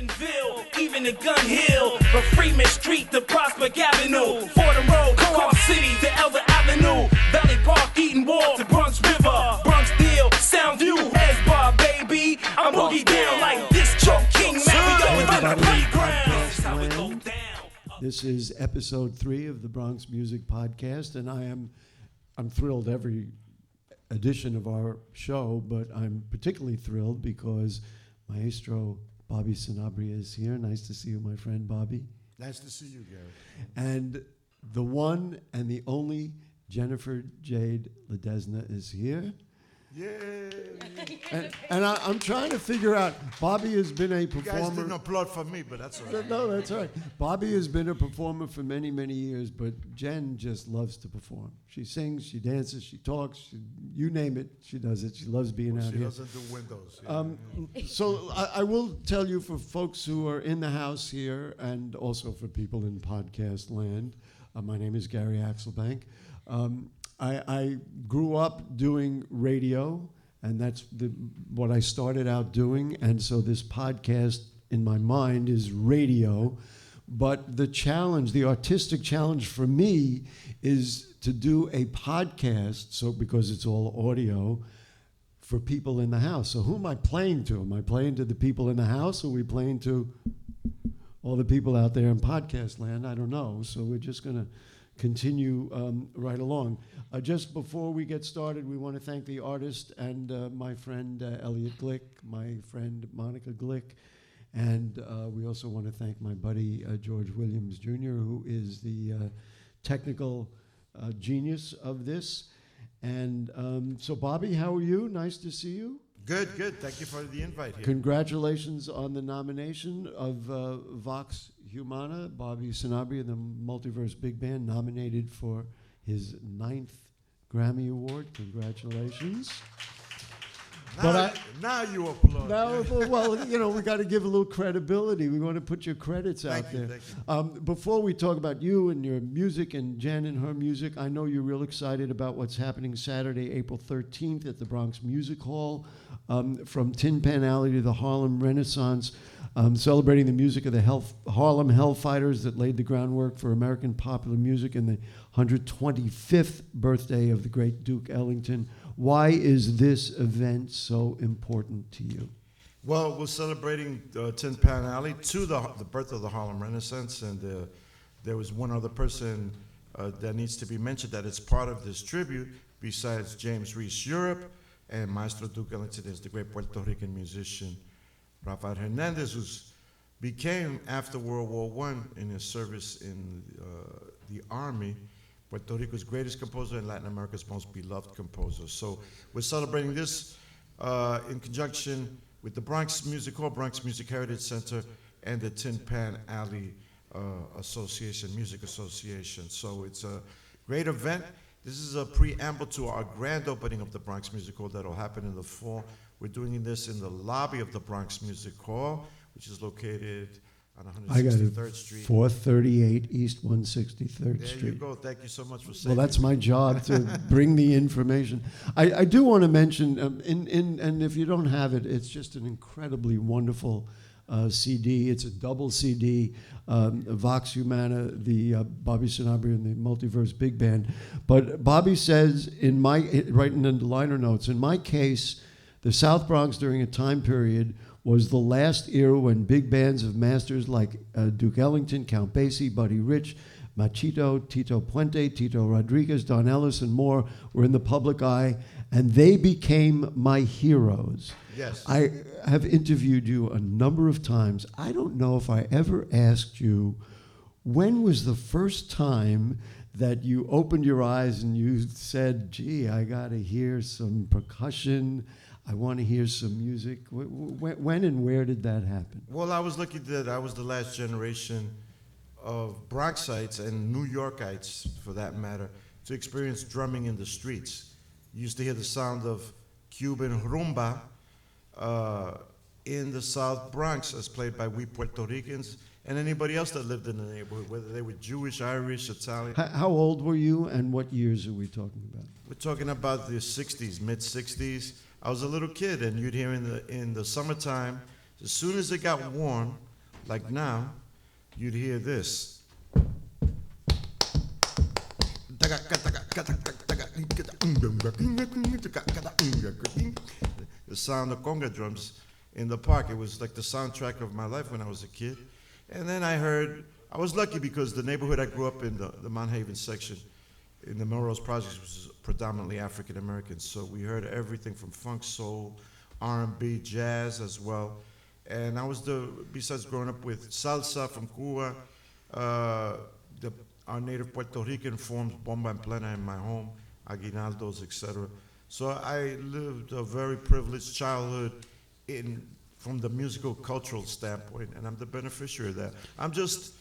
Woodinville, even the Gun Hill, from Freeman Street to Prospect Avenue, Fordham Road, Cobb City to Elder Avenue, Valley Park, Eaton Wall to Bronx River, Bronx Deal, Soundview, S-Bar, baby. I'm boogie down like this Choke King Mario in the playground. This is how it go down. This is episode 3 of the Bronx Music Podcast, and I'm thrilled every edition of our show, but I'm particularly thrilled because Maestro Bobby Sanabria is here. Nice to see you, my friend Bobby. Nice to see you, Gary. And the one and the only Jennifer Jade Ledesna is here. Yay! And I'm trying to figure out, Bobby has been a performer. You guys didn't applaud for me, but that's all right. No, that's all right. Bobby has been a performer for many, many years, but Jen just loves to perform. She sings, she dances, she talks, you name it, she does it. She loves being out She here. doesn't do windows. Yeah. So I will tell you, for folks who are in the house here and also for people in podcast land, my name is Gary Axelbank. I grew up doing radio, and that's what I started out doing. And so this podcast, in my mind, is radio. But the challenge, the artistic challenge for me, is to do a podcast, so because it's all audio, for people in the house. So who am I playing to? Am I playing to the people in the house, or are we playing to all the people out there in podcast land? I don't know. So we're just going to continue right along. Just before we get started, we want to thank the artist and my friend Elliot Glick, my friend Monica Glick, and we also want to thank my buddy George Williams Jr., who is the technical genius of this. And so, Bobby, how are you? Nice to see you. Good. Thank you for the invite here. Congratulations on the nomination of Vox Humana. Bobby Sanabria, the Multiverse Big Band, nominated for his 9th Grammy Award. Congratulations. Now you applaud. Well, you know, we got to give a little credibility. We want to put your credits out there. Thank you. Before we talk about you and your music and Jen and her music, I know you're real excited about what's happening Saturday, April 13th at the Bronx Music Hall, from Tin Pan Alley to the Harlem Renaissance, celebrating the music of the Harlem Hellfighters that laid the groundwork for American popular music in the 125th birthday of the great Duke Ellington. Why is this event so important to you? Well, we're celebrating Tin Pan Alley to the birth of the Harlem Renaissance, and there was one other person that needs to be mentioned that is part of this tribute, besides James Reese Europe and Maestro Duke Ellington is the great Puerto Rican musician Rafael Hernandez, who became, after World War I, in his service in the Army, Puerto Rico's greatest composer and Latin America's most beloved composer. So we're celebrating this in conjunction with the Bronx Music Hall, Bronx Music Heritage Center, and the Tin Pan Alley Music Association. So it's a great event. This is a preamble to our grand opening of the Bronx Music Hall that will happen in the fall. We're doing this in the lobby of the Bronx Music Hall, which is located on 163rd Street. 438 East 163rd Street. There you go. Thank you so much for saying Well, that's my job, to bring the information. I do want to mention, and if you don't have it, it's just an incredibly wonderful CD. It's a double CD, Vox Humana, the Bobby Sanabria and the Multiverse Big Band. But Bobby says, right in the liner notes, in my case, the South Bronx during a time period was the last era when big bands of masters like Duke Ellington, Count Basie, Buddy Rich, Machito, Tito Puente, Tito Rodriguez, Don Ellis, and more were in the public eye, and they became my heroes. Yes. I have interviewed you a number of times. I don't know if I ever asked you, when was the first time that you opened your eyes and you said, gee, I got to hear some percussion, I want to hear some music? When and where did that happen? Well, I was lucky that I was the last generation of Bronxites and New Yorkites, for that matter, to experience drumming in the streets. You used to hear the sound of Cuban rumba in the South Bronx as played by we Puerto Ricans and anybody else that lived in the neighborhood, whether they were Jewish, Irish, Italian. How old were you, and what years are we talking about? We're talking about the 60s, mid-60s. I was a little kid, and you'd hear in the summertime, as soon as it got warm, Like now, you'd hear this. The sound of conga drums in the park. It was like the soundtrack of my life when I was a kid. And then I was lucky because the neighborhood I grew up in, the Mount Haven section, in the Melrose Projects, was predominantly African American. So we heard everything from funk, soul, R&B, jazz as well. And I was besides growing up with salsa from Cuba, our native Puerto Rican forms, bomba en plena in my home, aguinaldos, etc. So I lived a very privileged childhood from the musical cultural standpoint, and I'm the beneficiary of that. I'm just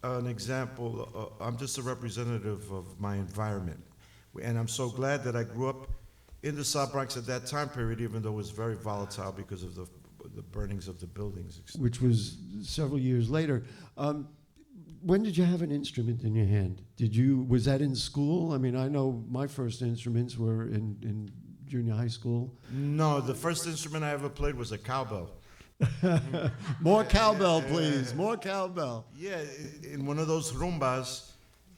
an example, I'm just a representative of my environment. And I'm so glad that I grew up in the South Bronx at that time period, even though it was very volatile because of the burnings of the buildings. Which was several years later. When did you have an instrument in your hand? Was that in school? I mean, I know my first instruments were in junior high school. No, the first instrument I ever played was a cowbell. More cowbell, please. More cowbell. Yeah, in one of those rumbas,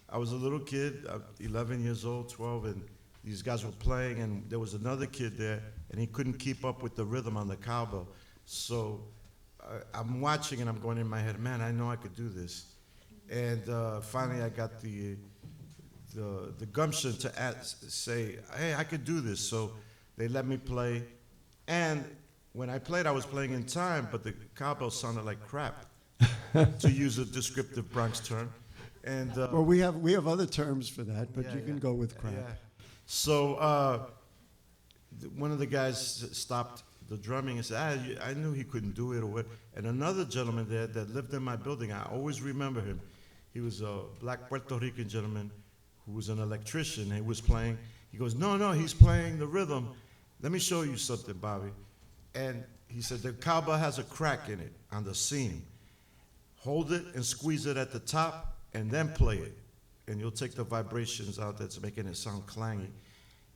I was a little kid, 11 years old, 12, and these guys were playing, and there was another kid there, and he couldn't keep up with the rhythm on the cowbell. So I'm watching, and I'm going in my head, man, I know I could do this. And finally, I got the gumption to say, hey, I could do this. So they let me play. And when I played, I was playing in time, but the cowbell sounded like crap, to use a descriptive Bronx term. And well, we have other terms for that, but you can go with crap. Yeah. So one of the guys stopped the drumming and said, I knew he couldn't do it or what. And another gentleman there that lived in my building, I always remember him. He was a black Puerto Rican gentleman who was an electrician. He was playing. He goes, no, he's playing the rhythm. Let me show you something, Bobby. And he said, the cowbell has a crack in it on the seam. Hold it and squeeze it at the top and then play it. And you'll take the vibrations out that's making it sound clangy.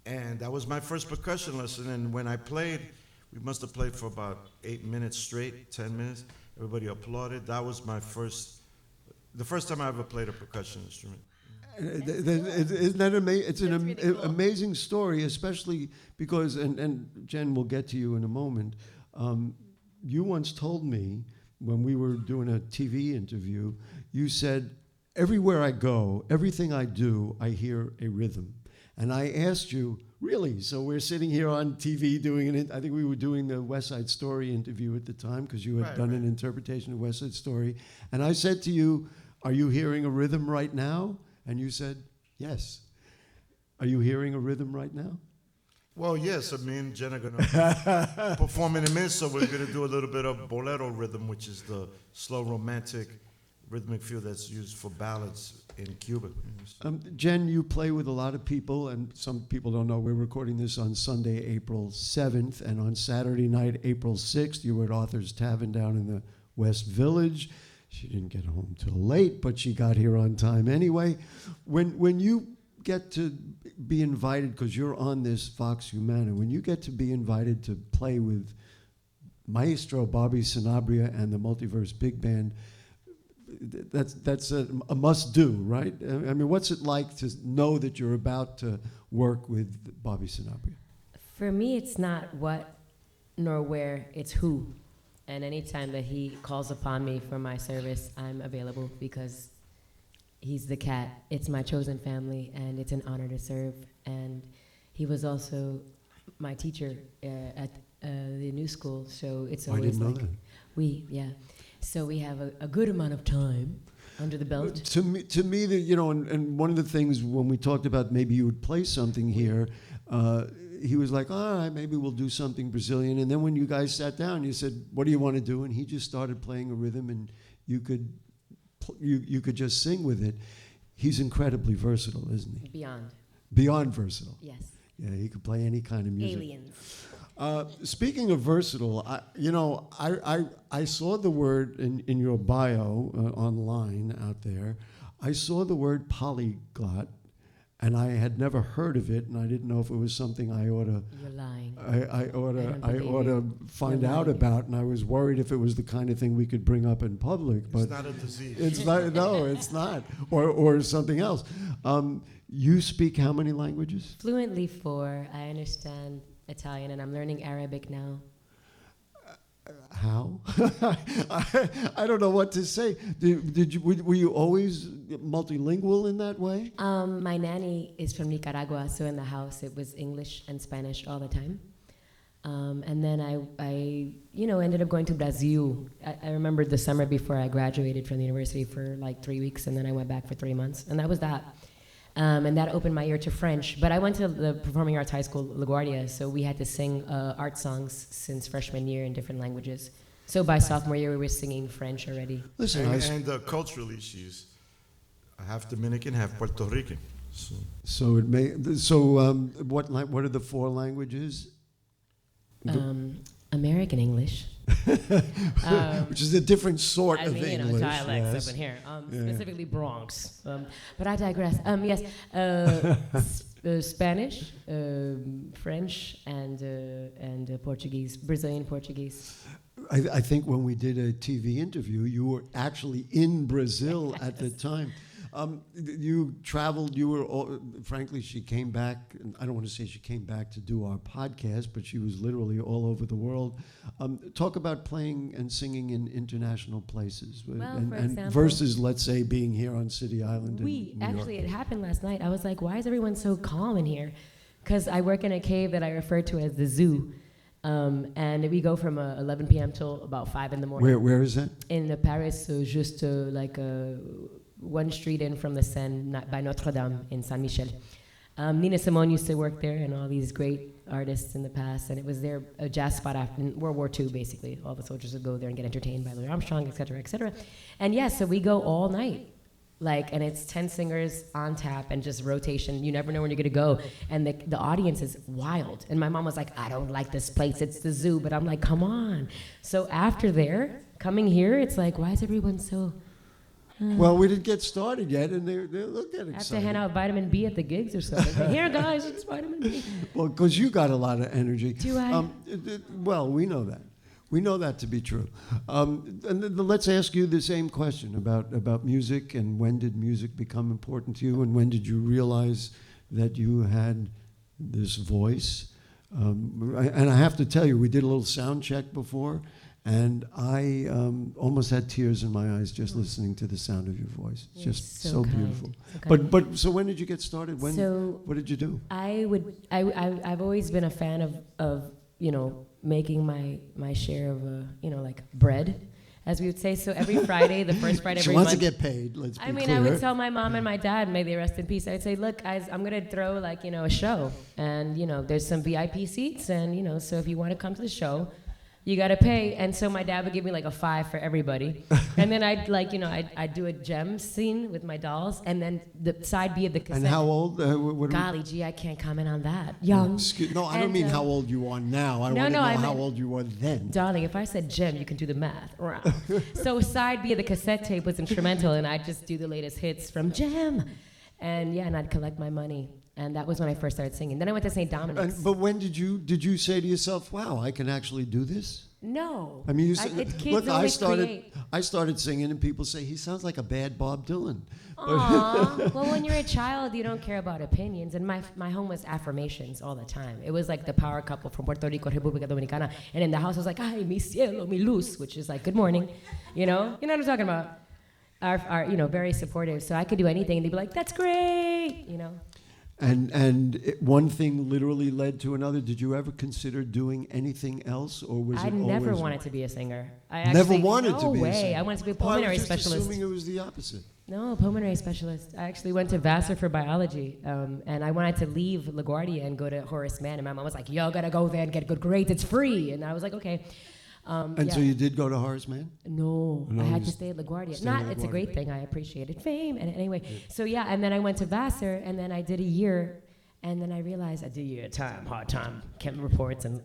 And that was my first percussion lesson. And when I played, we must have played for about 8 minutes straight, 10 minutes. Everybody applauded. That was the first time I ever played a percussion instrument. Isn't that amazing? It's an amazing story, especially because, and Jen will get to you in a moment, you once told me when we were doing a TV interview, you said, everywhere I go, everything I do, I hear a rhythm. And I asked you, really? So we're sitting here on TV doing it. I think we were doing the West Side Story interview at the time because you had done an interpretation of West Side Story. And I said to you, are you hearing a rhythm right now? And you said, yes. Are you hearing a rhythm right now? Well, yes. Me and Jen are going to perform in a minute, so we're going to do a little bit of bolero rhythm, which is the slow, romantic, rhythmic feel that's used for ballads in Cuba. Jen, you play with a lot of people, and some people don't know we're recording this on Sunday, April 7th, and on Saturday night, April 6th, you were at Arthur's Tavern down in the West Village. She didn't get home till late, but she got here on time anyway. When you get to be invited, because you're on this Vox Humana, when you get to be invited to play with Maestro Bobby Sanabria and the Multiverse Big Band, that's a must-do, right? I mean, what's it like to know that you're about to work with Bobby Sanabria? For me, it's not what nor where, it's who. And anytime that he calls upon me for my service, I'm available because he's the cat. It's my chosen family, and it's an honor to serve. And he was also my teacher at the new school, so it's always I didn't know that. So we have a good amount of time under the belt. To me, and one of the things when we talked about maybe you would play something here, he was like, all right, maybe we'll do something Brazilian. And then when you guys sat down, you said, what do you want to do? And he just started playing a rhythm, and you could just sing with it. He's incredibly versatile, isn't he? Beyond versatile. Yes. Yeah, he could play any kind of music. Aliens. Speaking of versatile, I saw the word in your bio online out there. I saw the word polyglot, and I had never heard of it, and I didn't know if it was something I ought to. You're lying. I ought to find out about, and I was worried if it was the kind of thing we could bring up in public. But It's not a disease. it's not. No, it's not, or something else. You speak how many languages? Fluently 4. I understand Italian, and I'm learning Arabic now. How? I don't know what to say. Were you always multilingual in that way? My nanny is from Nicaragua, so in the house it was English and Spanish all the time. And then I ended up going to Brazil. I remember the summer before I graduated from the university for like 3 weeks, and then I went back for 3 months, and that was that. And that opened my ear to French. But I went to the Performing Arts High School, LaGuardia, so we had to sing art songs since freshman year in different languages. So by sophomore year, we were singing French already. Listen, And culturally, she's half Dominican, half Puerto Rican. What are the 4 languages? American English. Which is a different sort of English. Dialects yes. up in here, specifically Bronx. But I digress. Yes, Spanish, French, and Portuguese, Brazilian Portuguese. I think when we did a TV interview, you were actually in Brazil at the time. You traveled, frankly, she came back, and I don't want to say she came back to do our podcast, but she was literally all over the world. Talk about playing and singing in international places. Well, and for example, versus, let's say, being here on City Island in New Actually, York. it happened last night. I was like, why is everyone so calm in here? Because I work in a cave that I refer to as the zoo. And we go from 11 p.m. till about 5 in the morning. Where is that? In Paris, so just one street in from the Seine by Notre Dame in Saint Michel. Nina Simone used to work there, and all these great artists in the past, and it was their jazz spot in World War II, basically. All the soldiers would go there and get entertained by Louis Armstrong, et cetera, et cetera. And yes, so we go all night. And it's 10 singers on tap and just rotation. You never know when you're gonna go. And the audience is wild. And my mom was like, I don't like this place, it's the zoo. But I'm like, come on. So after there, coming here, it's like, why is everyone so... Well, we didn't get started yet, and they look at it. I have to hand out vitamin B at the gigs or something. Like, here, guys, it's vitamin B. Well, because you got a lot of energy. Do I? Well, we know that. We know that to be true. And let's ask you the same question about music, and when did music become important to you, and when did you realize that you had this voice? And I have to tell you, we did a little sound check before, and I almost had tears in my eyes just listening to the sound of your voice. It's just so beautiful. But so when did you get started? What did you do? I've always been a fan of making my share of bread, as we would say. So every Friday, the first Friday every month. She wants to get paid. Let's be clear. I would tell my mom and my dad, may they rest in peace. I'd say, look, guys, I'm gonna throw a show, and there's some VIP seats, and so if you want to come to the show, you gotta pay. And so my dad would give me like a 5 for everybody, and then I'd do a gem scene with my dolls, and then the side B of the cassette. And how old? Golly gee, I can't comment on that. Young. No, I don't mean how old you are now. I want to know how old you were then. Darling, if I said gem, you can do the math. So side B of the cassette tape was instrumental, and I'd just do the latest hits from Gem, and I'd collect my money. And that was when I first started singing. Then I went to St. Dominic's. But when did you say to yourself, "Wow, I can actually do this"? No. I mean, you said, look, I started singing, and people say he sounds like a bad Bob Dylan. Aww. Well, when you're a child, you don't care about opinions. And my home was affirmations all the time. It was like the power couple from Puerto Rico, República Dominicana. And in the house, it was like, ay, mi cielo, mi luz, which is like, good morning. You know what I'm talking about? Are very supportive. So I could do anything, and they'd be like, that's great, And one thing literally led to another. Did you ever consider doing anything else, or was it always... I never wanted to be a singer. Never wanted to be a singer? I wanted to be a pulmonary specialist. I was just specialist. assuming it was the opposite. No, pulmonary specialist. I actually went to Vassar for biology, and I wanted to leave LaGuardia and go to Horace Mann, and my mom was like, "Yo, gotta go there and get good grades. It's free." And I was like, "Okay." So you did go to Horace Mann? No, I had to stay at LaGuardia. It's a great thing. I appreciated fame. And anyway, so and then I went to Vassar, and then I did a year, And then I realized I do you a time, hard time, chem reports, and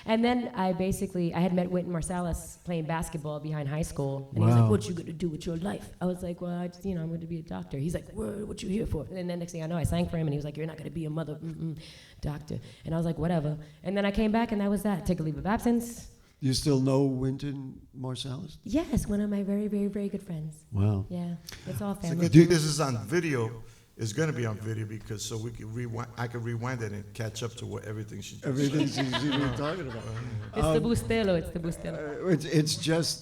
And then I had met Wynton Marsalis playing basketball behind high school, and he was Wow. like, "What you gonna do with your life?" I was like, "Well, I'm going to be a doctor." He's like, "What you here for?" And then next thing I know, I sang for him, and he was like, "You're not going to be a mother doctor." And I was like, "Whatever." And then I came back, and that was that. Take a leave of absence. You still know Wynton Marsalis? Yes, one of my very, very, very good friends. Wow. Yeah, it's all It's a family. good thing this is on video. It's going to be on video because so we can rewind. I can rewind it and catch up to what everything she just Everything she's even talking about. It's the Bustelo. It's the Bustelo.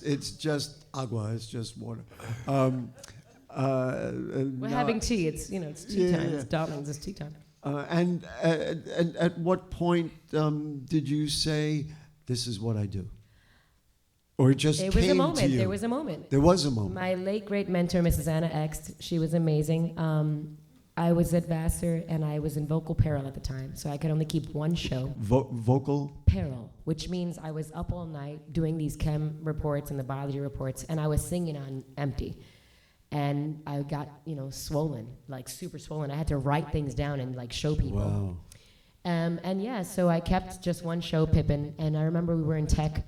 It's just agua. It's just water. We're having tea. It's tea time. It's darlings. It's tea time. And at what point did you say, "This is what I do"? Or it just There came was a to moment. you? There was a moment. There was a moment. My late great mentor, Mrs. Anna Ext, she was amazing. I was at Vassar and I was in vocal peril at the time, so I could only keep one show. Vocal? Peril, which means I was up all night doing these chem reports and the biology reports, and I was singing on empty. And I got, swollen, like super swollen. I had to write things down and like show people. Wow. So I kept just one show, Pippin, and I remember we were in tech,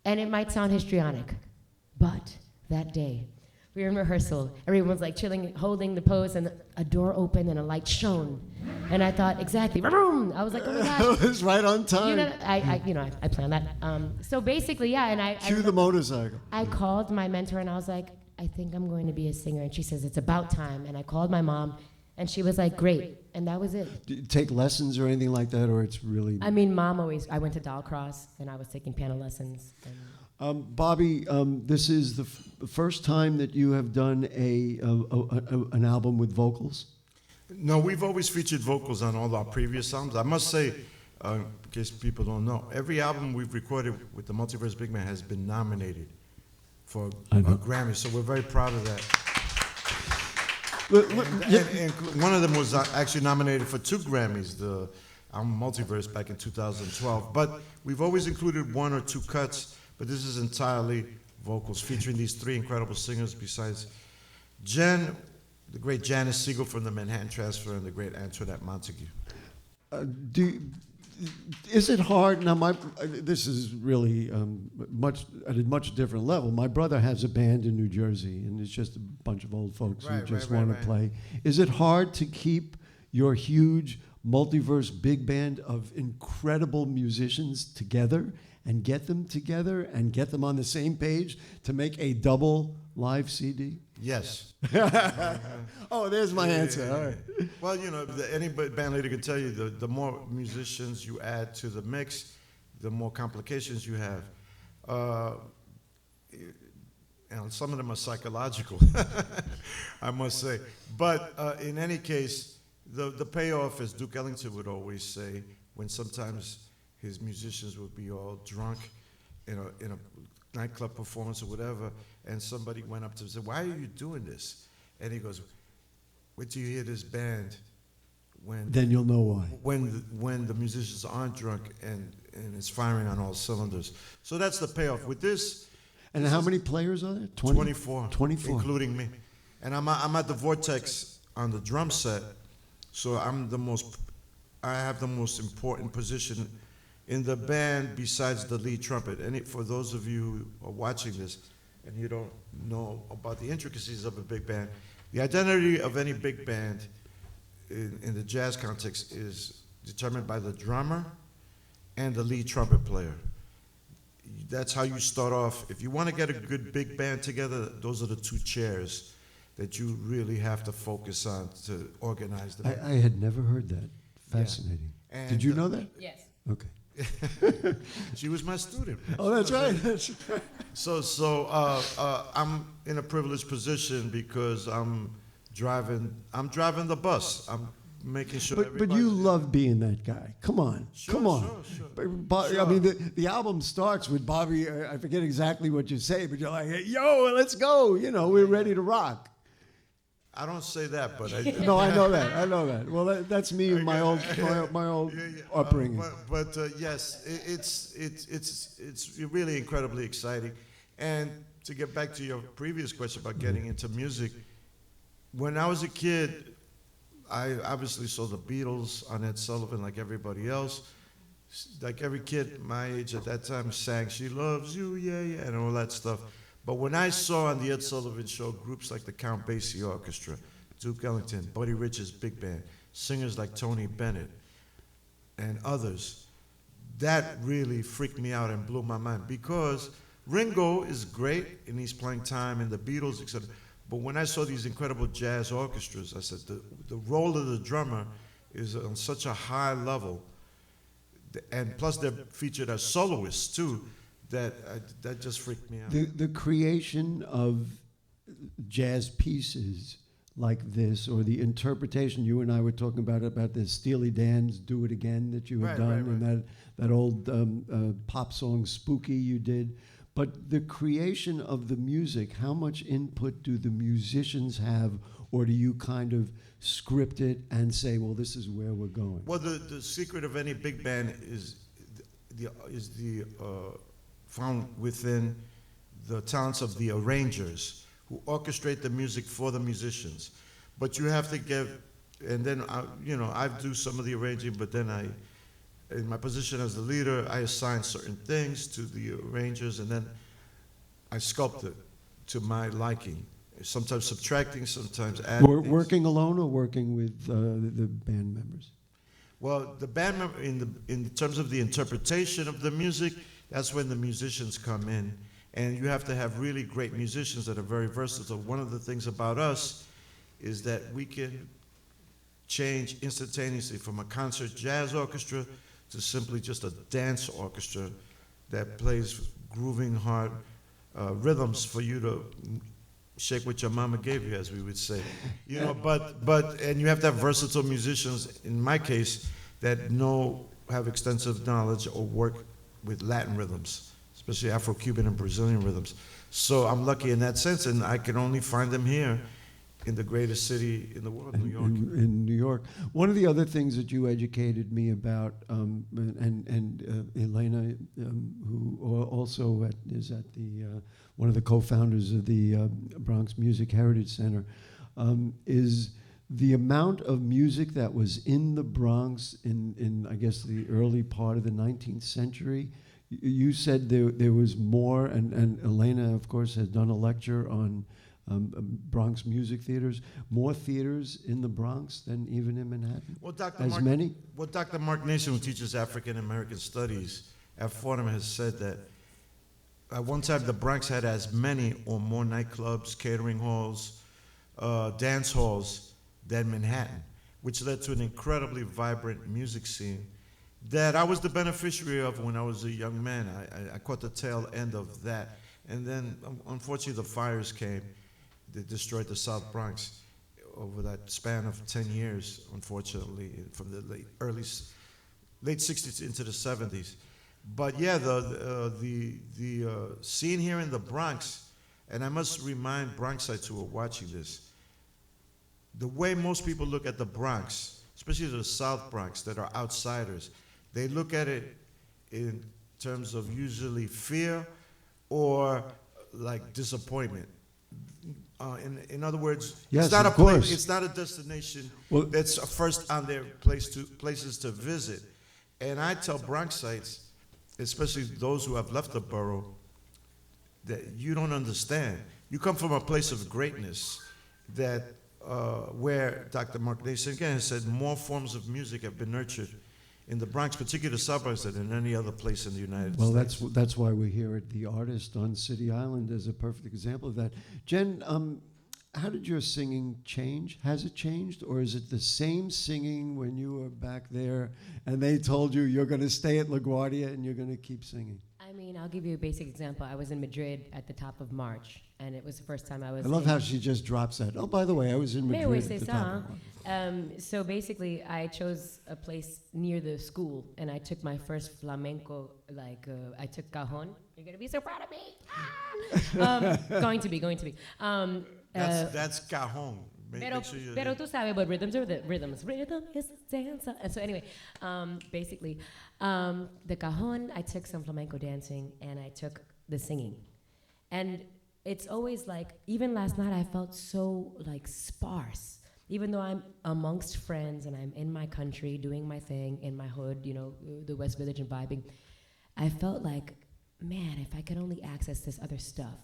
and it might sound histrionic, but that day, we were in rehearsal, everyone's like chilling, holding the pose, and a door opened and a light shone. And I thought, exactly, vroom! I was like, oh my gosh. It was right on time. I planned that. So basically, and I Cue the motorcycle. I called my mentor and I was like, I think I'm going to be a singer. And she says, it's about time. And I called my mom, and she was like, great. And that was it. Do you take lessons or anything like that, or it's really... I mean, I went to Dalcross, and I was taking piano lessons. Bobby, this is the first time that you have done an album with vocals? No, we've always featured vocals on all our previous albums. I must say, in case people don't know, every album we've recorded with the Multiverse Big Band has been nominated for a Grammy, so we're very proud of that. And one of them was actually nominated for 2 Grammys, the album Multiverse back in 2012. But we've always included 1 or 2 cuts, but this is entirely vocals featuring these 3 incredible singers besides Jen, the great Janice Siegel from the Manhattan Transfer, and the great Antoinette Montague. Is it hard? Now, this is really at a much different level. My brother has a band in New Jersey, and it's just a bunch of old folks who just want to play. Is it hard to keep your huge multiverse big band of incredible musicians together and get them together and get them on the same page to make a double live CD? Yes. Oh, there's my answer. All right. Well, any band leader can tell you the more musicians you add to the mix, the more complications you have. And some of them are psychological, I must say. But in any case, the payoff, as Duke Ellington would always say, when sometimes his musicians would be all drunk in a nightclub performance or whatever, and somebody went up to him and said, "Why are you doing this?" And he goes, "Wait till you hear this band when then you'll know why. When the musicians aren't drunk and it's firing on all cylinders." So that's the payoff with this. And how many players are there? 24. 24. Including me. And I'm at the Vortex on the drum set, so I have the most important position in the band besides the lead trumpet. And for those of you who are watching this and you don't know about the intricacies of a big band, the identity of any big band in the jazz context is determined by the drummer and the lead trumpet player. That's how you start off. If you want to get a good big band together, those are the 2 chairs that you really have to focus on to organize the band. I had never heard that. Fascinating. Yeah. Did you know that? Yes. Okay. She was my student. Oh, that's right. So I'm in a privileged position because I'm driving the bus. I'm making sure. But you love being that guy. Come on, come on. Sure. I mean, the album starts with Bobby. I forget exactly what you say, but you're like, "Hey, yo, let's go! We're ready to rock." I don't say that, but No, I know that. Well, that's me and my old upbringing. But yes, it's really incredibly exciting. And to get back to your previous question about getting into music, when I was a kid, I obviously saw the Beatles on Ed Sullivan like everybody else. Like every kid my age at that time sang "She Loves You," yeah, yeah, and all that stuff. But when I saw on the Ed Sullivan Show groups like the Count Basie Orchestra, Duke Ellington, Buddy Rich's big band, singers like Tony Bennett, and others, that really freaked me out and blew my mind. Because Ringo is great and he's playing time, and the Beatles, etc. But when I saw these incredible jazz orchestras, I said the role of the drummer is on such a high level, and plus they're featured as soloists too, that just freaked me out. The creation of jazz pieces like this, or the interpretation you and I were talking about the Steely Dan's "Do It Again" that you had done, and that old pop song "Spooky" you did. But the creation of the music, how much input do the musicians have, or do you kind of script it and say, well, this is where we're going? Well, the secret of any big band is found within the talents of the arrangers who orchestrate the music for the musicians. But you have to give, and then I do some of the arranging, but then in my position as the leader, I assign certain things to the arrangers, and then I sculpt it to my liking. Sometimes subtracting, sometimes adding. Working alone or working with the band members? Well, the band member, in terms of the interpretation of the music, that's when the musicians come in. And you have to have really great musicians that are very versatile. One of the things about us is that we can change instantaneously from a concert jazz orchestra to simply just a dance orchestra that plays grooving hard rhythms for you to shake what your mama gave you, as we would say. And you have to have versatile musicians, in my case, that have extensive knowledge or work with Latin rhythms, especially Afro-Cuban and Brazilian rhythms. So I'm lucky in that sense, and I can only find them here in the greatest city in the world, New York. In New York. One of the other things that you educated me about, and Elena, who also is at the one of the co-founders of the Bronx Music Heritage Center, is the amount of music that was in the Bronx in I guess the early part of the 19th century. You said there was more, and Elena, of course, has done a lecture on Bronx music theaters, more theaters in the Bronx than even in Manhattan? Well, many? Well, Dr. Mark Nason, who teaches African American studies at Fordham, has said that at one time the Bronx had as many or more nightclubs, catering halls, dance halls than Manhattan, which led to an incredibly vibrant music scene that I was the beneficiary of when I was a young man. I caught the tail end of that. And then, unfortunately, the fires came. They destroyed the South Bronx over that span of 10 years, unfortunately, from the late 60s into the 70s. But yeah, the scene here in the Bronx, and I must remind Bronxites who are watching this, the way most people look at the Bronx, especially the South Bronx that are outsiders, they look at it in terms of usually fear or like disappointment. In other words, yes, it's not of course. It's not a destination Well, that's first on their places to visit. And I tell Bronxites, especially those who have left the borough, that you don't understand. You come from a place of greatness that where Dr. Mark Nason again has said more forms of music have been nurtured in the Bronx, particularly the suburbs, than in any other place in the United States. Well, that's why we're here at The Artist on City Island as a perfect example of that. Jen, how did your singing change? Has it changed, or is it the same singing when you were back there and they told you you're going to stay at LaGuardia and you're going to keep singing? I mean, I'll give you a basic example. I was in Madrid at the top of March, and it was the first time I was. I love how she just drops that. Oh, by the way, I was in Madrid at the top of March. So basically, I chose a place near the school, and I took my first flamenco, I took cajon. You're going to be so proud of me. Going to be. That's cajon. Pero tú sabes, but rhythms are the rhythms. Rhythm is dance. And so anyway, basically, the cajon, I took some flamenco dancing, and I took the singing. And it's always like, even last night, I felt so like sparse. even though I'm amongst friends and I'm in my country doing my thing in my hood, the West Village and vibing, I felt like, man, if I could only access this other stuff.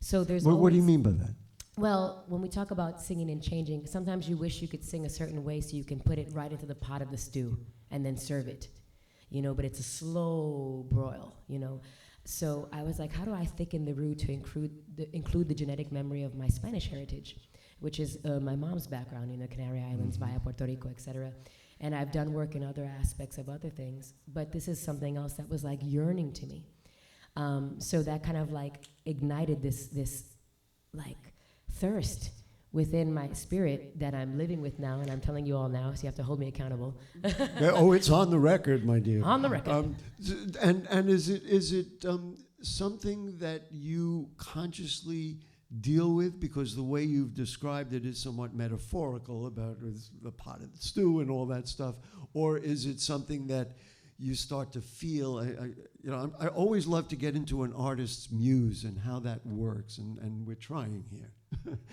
So there's What do you mean by that? Well, when we talk about singing and changing, sometimes you wish you could sing a certain way so you can put it right into the pot of the stew and then serve it, but it's a slow broil, So I was like, how do I thicken the roux to include the genetic memory of my Spanish heritage, which is my mom's background, Canary Islands, via Puerto Rico, etc. And I've done work in other aspects of other things, but this is something else that was like yearning to me. So that kind of like ignited this like thirst within my spirit that I'm living with now, and I'm telling you all now, so you have to hold me accountable. It's on the record, my dear. On the record. And is it something that you consciously deal with, because the way you've described it is somewhat metaphorical about the pot of the stew and all that stuff, or is it something that you start to feel? I always love to get into an artist's muse and how that works, and we're trying here.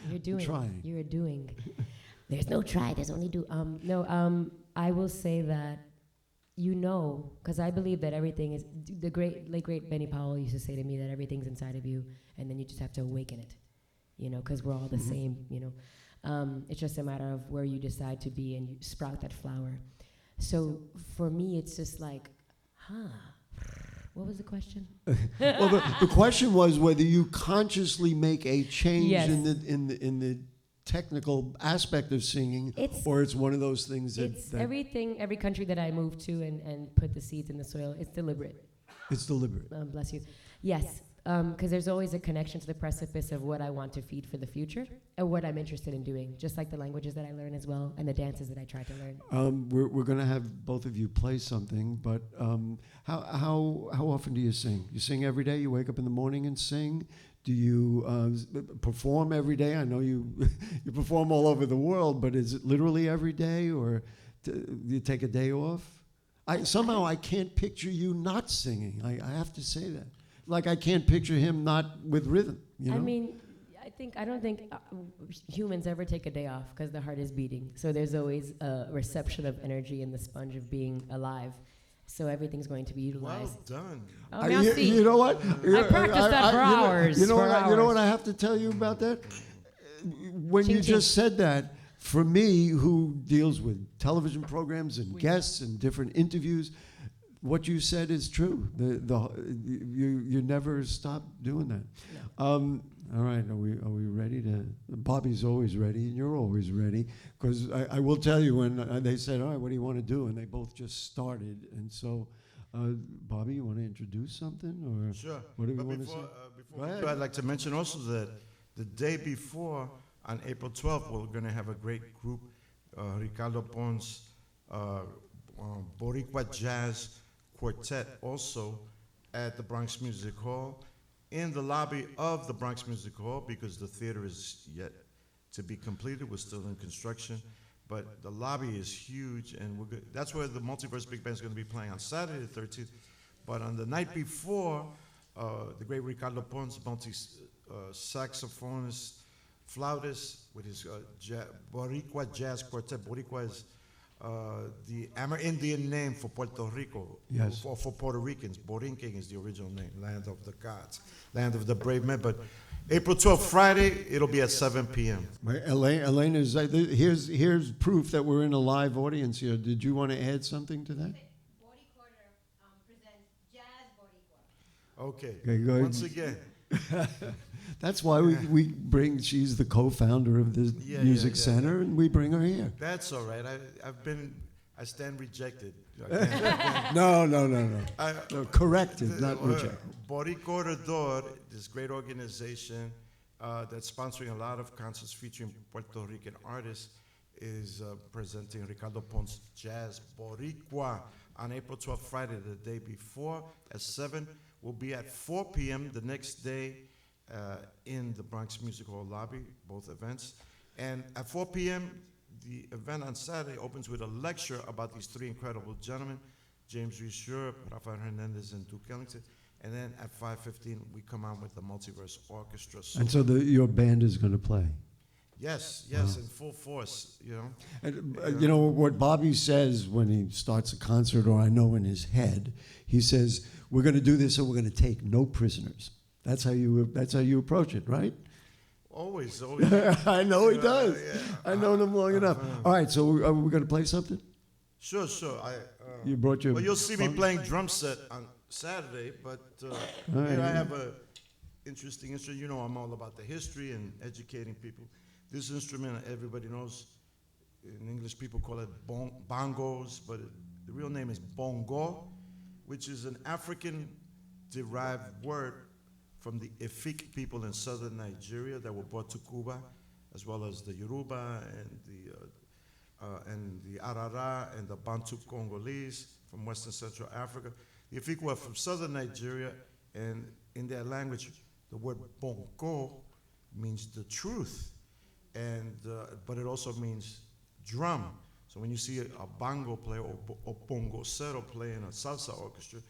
You're doing. Trying. You're doing. There's no try. There's only do. I will say that, because I believe that everything is. The late great Benny Powell used to say to me that everything's inside of you, and then you just have to awaken it. Because we're all the same. It's just a matter of where you decide to be, and you sprout that flower. So for me, it's just like, what was the question? Well, the question was whether you consciously make a change Yes. in the technical aspect of singing, or it's one of those things that everything. Every country that I move to and put the seeds in the soil, it's deliberate. It's deliberate. Bless you. Yes. Because there's always a connection to the precipice of what I want to feed for the future and what I'm interested in doing, just like the languages that I learn as well and the dances that I try to learn. We're going to have both of you play something, but how often do you sing? You sing every day? You wake up in the morning and sing? Do you perform every day? I know you you perform all over the world, but is it literally every day, or do you take a day off? Somehow I can't picture you not singing. I have to say that. Like, I can't picture him not with rhythm, I mean, I don't think humans ever take a day off because the heart is beating. So there's always a reception of energy in the sponge of being alive. So everything's going to be utilized. Well done. Oh, merci. You know what? I practiced that for hours. You know what I have to tell you about that? When you just said that, for me, who deals with television programs and guests and different interviews, what you said is true. You never stop doing that. No. All right, are we ready to? Bobby's always ready, and you're always ready. Because I will tell you, when they said, "All right, what do you want to do?" and they both just started, and so, Bobby, you want to introduce something, or Sure. what do we But want to say? before we do, I'd like to mention also that the day before, on April 12th, we're going to have a great group, Ricardo Pon's Boricua Jazz Quartet, also at the Bronx Music Hall, in the lobby of the Bronx Music Hall, because the theater is yet to be completed. We're still in construction, but the lobby is huge, and that's where the Multiverse Big Band is going to be playing on Saturday the 13th. But on the night before, the great Ricardo Pons, saxophonist, flautist, with his Boricua Jazz Quartet. Boricua is the Amerindian name for Puerto Rico, Yes. or for Puerto Ricans. Borinquen is the original name, land of the gods, land of the brave men. But April 12th, Friday, it'll be at 7 p.m. Elaine is here's proof that we're in a live audience here. Did you want to add something to that? Boricua presents Jazz Boricua. Okay. Okay, go ahead. Once again, That's why we bring. She's the co-founder of the Music Center, and we bring her here. that's all right. I stand rejected. Again. No. I- No, corrected, not rejected. Boricua, this great organization that's sponsoring a lot of concerts featuring Puerto Rican artists, is presenting Ricardo Ponce Jazz Boricua on April 12th, Friday, the day before, at 7. We'll be at 4 p.m. the next day in the Bronx Music Hall lobby, both events. And at 4 p.m., the event on Saturday opens with a lecture about these three incredible gentlemen, James Richeur, Rafael Hernandez, and Duke Ellington. And then at 5:15, we come on with the Multiverse Orchestra. So And so your band is going to play. Yes, in full force, you know. And, you know, what Bobby says when he starts a concert, or I know in his head, he says, we're going to do this and we're going to take no prisoners. That's how you approach it, right? Always. I know he does. Yeah. I know him long enough. All right, so are we going to play something? Sure. You brought your... Well, you'll see me phone? playing drum set on Saturday, but here I have a interesting instrument. You know, I'm all about the history and educating people. This instrument, everybody knows, in English people call it bongos, but the real name is bongo, which is an African-derived word from the Efik people in southern Nigeria that were brought to Cuba, as well as the Yoruba and the Arara and the Bantu Congolese from Western Central Africa. The Efik were from southern Nigeria, and in their language, the word bongo means the truth. But it also means drum. So when you see a bongo player or bongosero play in a salsa orchestra,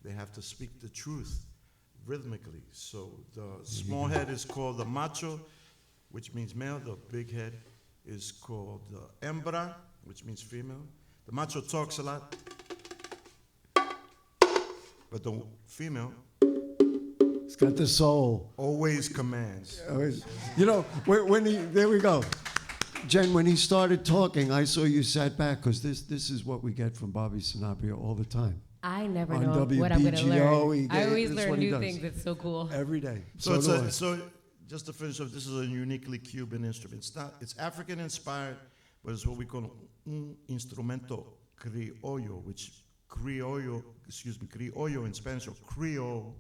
they have to speak the truth rhythmically. So the small head is called the macho, which means male. The big head is called the hembra, which means female. The macho talks a lot, but the female... It's got the soul. Always commands. You know, there we go. Jen, when he started talking, I saw you sat back, because this is what we get from Bobby Sanabria all the time. I never On know what I'm going to WBGO, learn. I always that's learn what he new does. things. It's so cool. Every day. So do I. just to finish off, this is a uniquely Cuban instrument. It's African inspired, but it's what we call un instrumento criollo, which criollo in Spanish, or Creole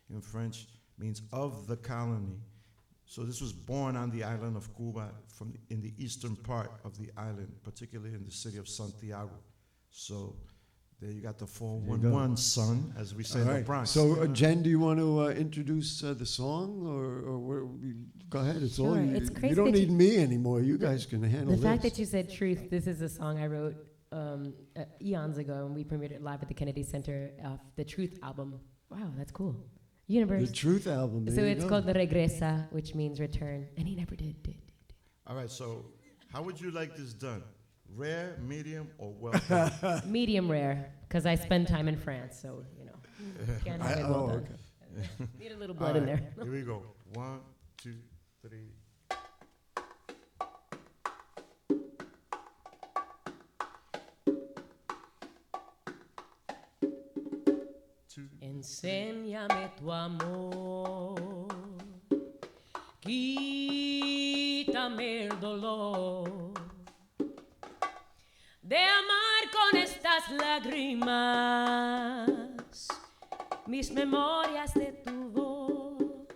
in French, means of the colony. So this was born on the island of Cuba in the eastern part of the island, particularly in the city of Santiago. So there you got the 411, son, as we say in the Bronx. So, Jen, do you want to introduce the song, or go ahead? It's all you. It's crazy You don't that need me anymore. You guys can handle The this. fact that you said truth, this is a song I wrote eons ago, and we premiered it live at the Kennedy Center off the Truth album. Wow, that's cool. Universe. The Truth album. So it's called the Regresa, which means return, and he never did. All right, so how would you like this done? Rare, medium, or well done? Medium rare, because I spend time in France, so, you know, can't have it well done. Okay. Need a little blood in there. Here we go. 1, 2, 3. Enséñame tu amor, quítame el dolor de amar con estas lágrimas, mis memorias de tu voz.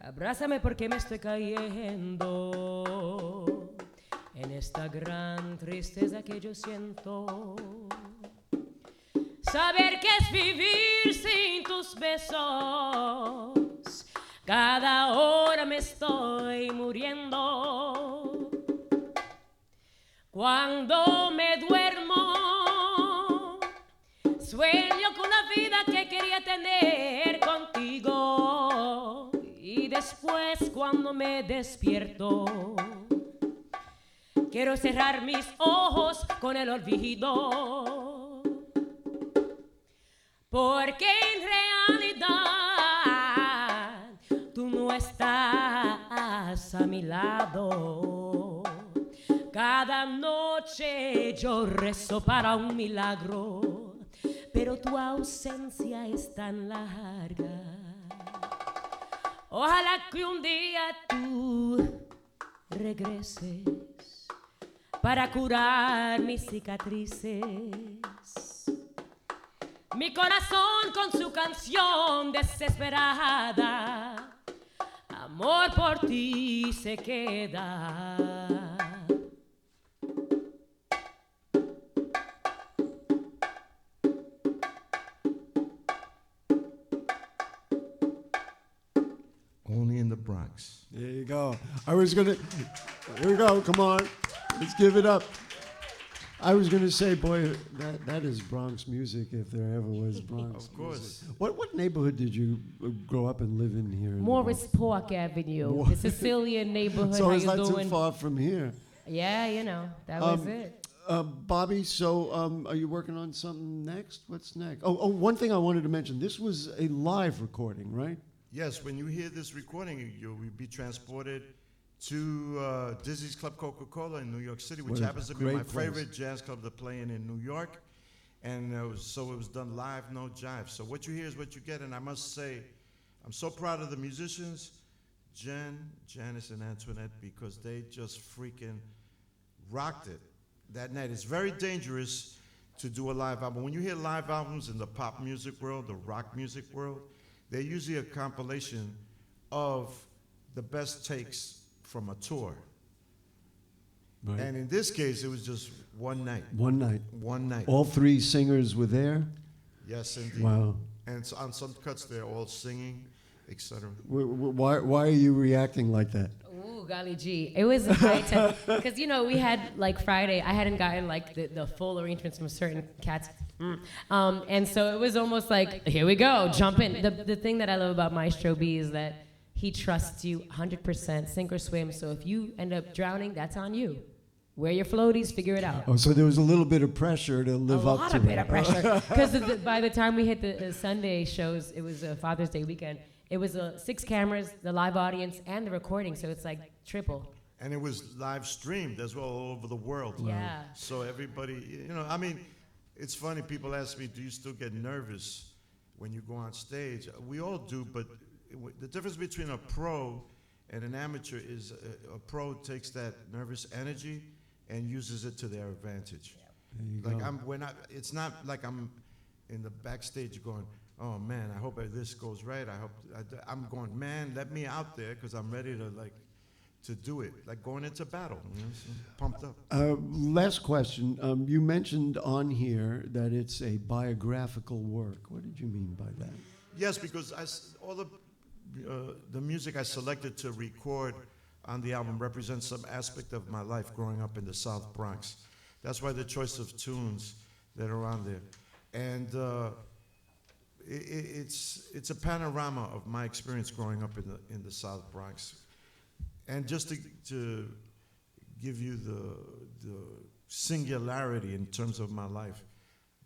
Abrázame porque me estoy cayendo en esta gran tristeza que yo siento. Saber que es vivir sin tus besos, cada hora me estoy muriendo. Cuando me duermo, sueño con la vida que quería tener contigo. Y después cuando me despierto, quiero cerrar mis ojos con el olvido. Porque en realidad tú no estás a mi lado. Cada noche yo rezo para un milagro, pero tu ausencia es tan larga. Ojalá que un día tú regreses para curar mis cicatrices. Mi corazón con su canción desesperada, amor por ti se queda. Only in the Bronx. There you go. Here we go. Come on. Let's give it up. I was going to say, boy, that is Bronx music if there ever was Bronx Of course. music. What neighborhood did you grow up and live in here? In the Morris Bronx? Park Avenue, the Sicilian neighborhood. So How it's you not doing? too far from here. Yeah, you know, that was it. Bobby, so are you working on something next? What's next? Oh, one thing I wanted to mention. This was a live recording, right? Yes, when you hear this recording, you'll be transported to Dizzy's Club Coca-Cola in New York City, which What a happens to be great my place. favorite jazz club to play in New York. And it was done live, no jive. So what you hear is what you get. And I must say, I'm so proud of the musicians, Jen, Janice, and Antoinette, because they just freaking rocked it that night. It's very dangerous to do a live album. When you hear live albums in the pop music world, the rock music world, they're usually a compilation of the best takes from a tour. Right. And in this case, it was just one night. One night. One night. All three singers were there? Yes, indeed. Wow. And so on some cuts, they're all singing, etc. Why are you reacting like that? Ooh, golly gee. It was a high time. Because, you know, we had, like, Friday, I hadn't gotten, like, the full arrangements from certain cats. And so it was almost like, here we go, jump in. The thing that I love about Maestro B is that he trusts you 100%, sink or swim. So if you end up drowning, that's on you. Wear your floaties, figure it out. Oh, so there was a little bit of pressure to live A up lot to of bit that. of pressure. Because by the time we hit the Sunday shows, it was a Father's Day weekend. It was 6 cameras, the live audience, and the recording. So it's like triple. And it was live streamed as well all over the world. Yeah. So everybody, you know, I mean, it's funny. People ask me, do you still get nervous when you go on stage? We all do, but the difference between a pro and an amateur is a pro takes that nervous energy and uses it to their advantage. There you go. It's not like I'm in the backstage going, oh man, I hope this goes right. I'm going, man, let me out there because I'm ready to do it, like going into battle, you know, so pumped up. Last question. You mentioned on here that it's a biographical work. What did you mean by that? Yes, because all the music I selected to record on the album represents some aspect of my life growing up in the South Bronx. That's why the choice of tunes that are on there. And it's a panorama of my experience growing up in the South Bronx. And just to give you the singularity in terms of my life,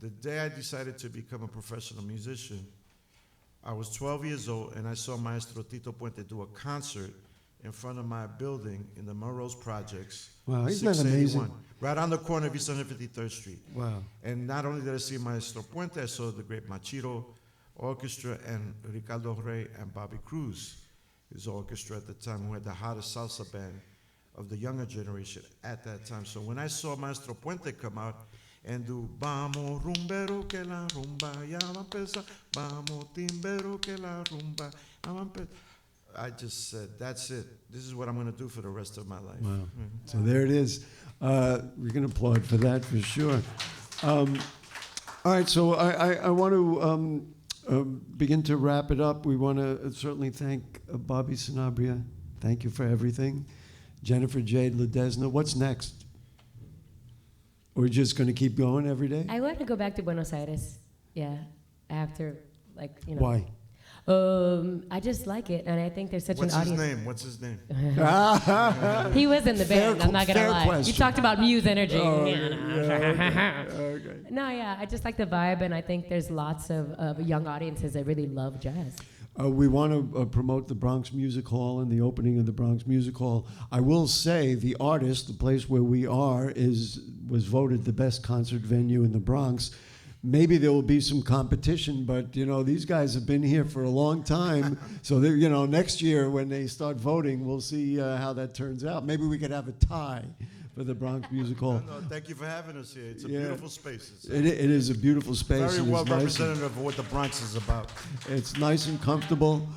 the day I decided to become a professional musician, I was 12 years old, and I saw Maestro Tito Puente do a concert in front of my building in the Melrose Projects. Wow, isn't that amazing? Right on the corner of East 153rd Street. Wow. And not only did I see Maestro Puente, I saw the great Machito Orchestra and Ricardo Rey and Bobby Cruz, his orchestra at the time, who had the hottest salsa band of the younger generation at that time. So when I saw Maestro Puente come out and do Vamos rumbero que la rumba ya va a empezar, Vamos timbero que la rumba ya va a empezar, I just said, that's it. This is what I'm going to do for the rest of my life. Wow. So there it is. We can applaud for that for sure. All right, so I want to begin to wrap it up. We want to certainly thank Bobby Sanabria. Thank you for everything. Jennifer Jade Ledesna. What's next? We're just going to keep going every day? I want to go back to Buenos Aires. Yeah, after, like, you know. Why? I just like it, and I think there's such What's an his audience. name? What's his name? He was in the band. I'm not gonna fair lie. question. You talked about Muse energy. Oh, You know. okay. No, yeah, I just like the vibe, and I think there's lots of young audiences that really love jazz. We want to promote the Bronx Music Hall and the opening of the Bronx Music Hall. I will say the Artist, the place where we are, was voted the best concert venue in the Bronx. Maybe there will be some competition, but you know these guys have been here for a long time. So you know, next year when they start voting, we'll see how that turns out. Maybe we could have a tie for the Bronx Music Hall. No, thank you for having us here. It's a Yeah. beautiful space. It's It is a beautiful space. very and well it's nice and- representative of what the Bronx is about. It's nice and comfortable.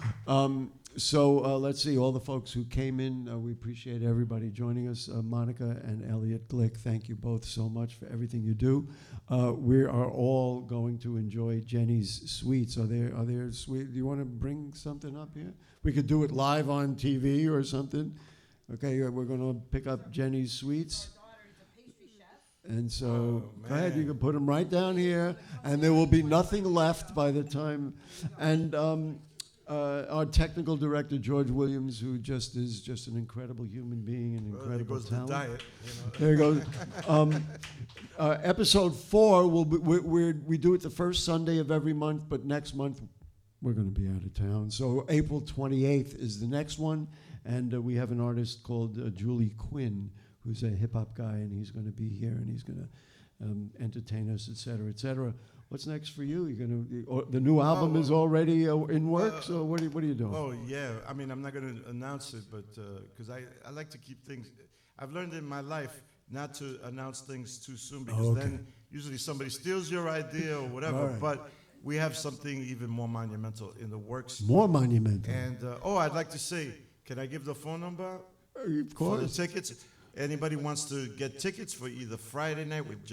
So let's see, all the folks who came in, we appreciate everybody joining us. Monica and Elliot Glick, thank you both so much for everything you do. We are all going to enjoy Jenny's sweets. Are there sweet? Do you want to bring something up here? We could do it live on TV or something. Okay, we're going to pick up Jenny's sweets. And so, go ahead, you can put them right down here, and there will be nothing left by the time. And our technical director, George Williams, who is just an incredible human being and incredible talent. Diet, There you go. Episode 4, we do it the first Sunday of every month, but next month we're going to be out of town. So April 28th is the next one, and we have an artist called July Quin, who's a hip-hop guy, and he's going to be here, and he's going to entertain us, et cetera, et cetera. What's next for you? You're gonna the new album is already in works, or what are you doing? Oh yeah, I mean I'm not going to announce it, but because I like to keep things. I've learned in my life not to announce things too soon because then usually somebody steals your idea or whatever. Right. But we have something even more monumental in the works. More monumental. And I'd like to say, can I give the phone number? Of course. For the tickets. Anybody wants to get tickets for either Friday night with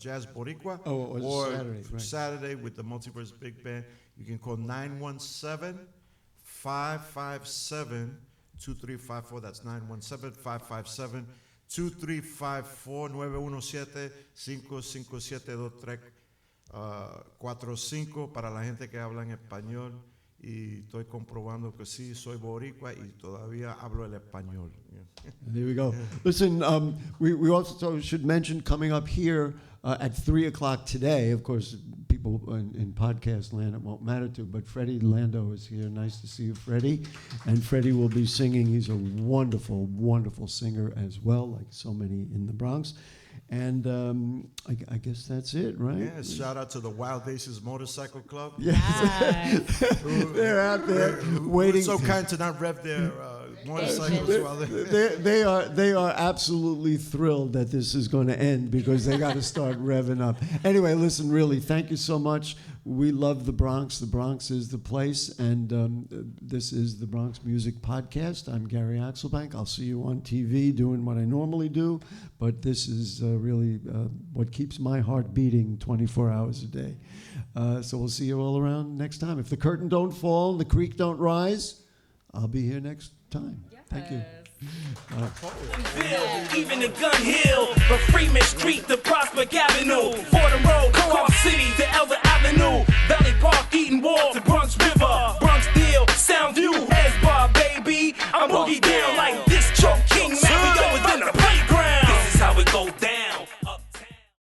Jazz Boricua or Saturday with the Multiverse Big Band, you can call 917-557-2354. That's 917-557-2354, 917-557-2345 para la gente que habla en español. Y estoy comprobando que sí, soy boricua y todavía hablo el español. There we go. Listen, we also should mention coming up here at 3 o'clock today. Of course, people in podcast land, it won't matter to, but Freddie Lando is here. Nice to see you, Freddie. And Freddie will be singing. He's a wonderful, wonderful singer as well, like so many in the Bronx. And I guess that's it, right? Yeah, shout out to the Wild Aces Motorcycle Club. Yes. They're out there waiting. So kind to not rev their motorcycles while they are absolutely thrilled that this is going to end because they got to start revving up. Anyway, listen, really, thank you so much. We love the Bronx. The Bronx is the place, and this is the Bronx Music Podcast. I'm Gary Axelbank. I'll see you on TV doing what I normally do, but this is really what keeps my heart beating 24 hours a day. So we'll see you all around next time. If the curtain don't fall and the creek don't rise, I'll be here next time. Yes. Thank you. Even the Gun Hill, the Freeman Street, the Prospect Avenue, Fordham Road, Cobb City, the Elder Avenue, Valley Park, Eaton Wall, the Bronx River, Bronx Deal, Soundview, S-Bar, baby. I'm boogie down like this Choke King Mario within the playground. This is how it go down.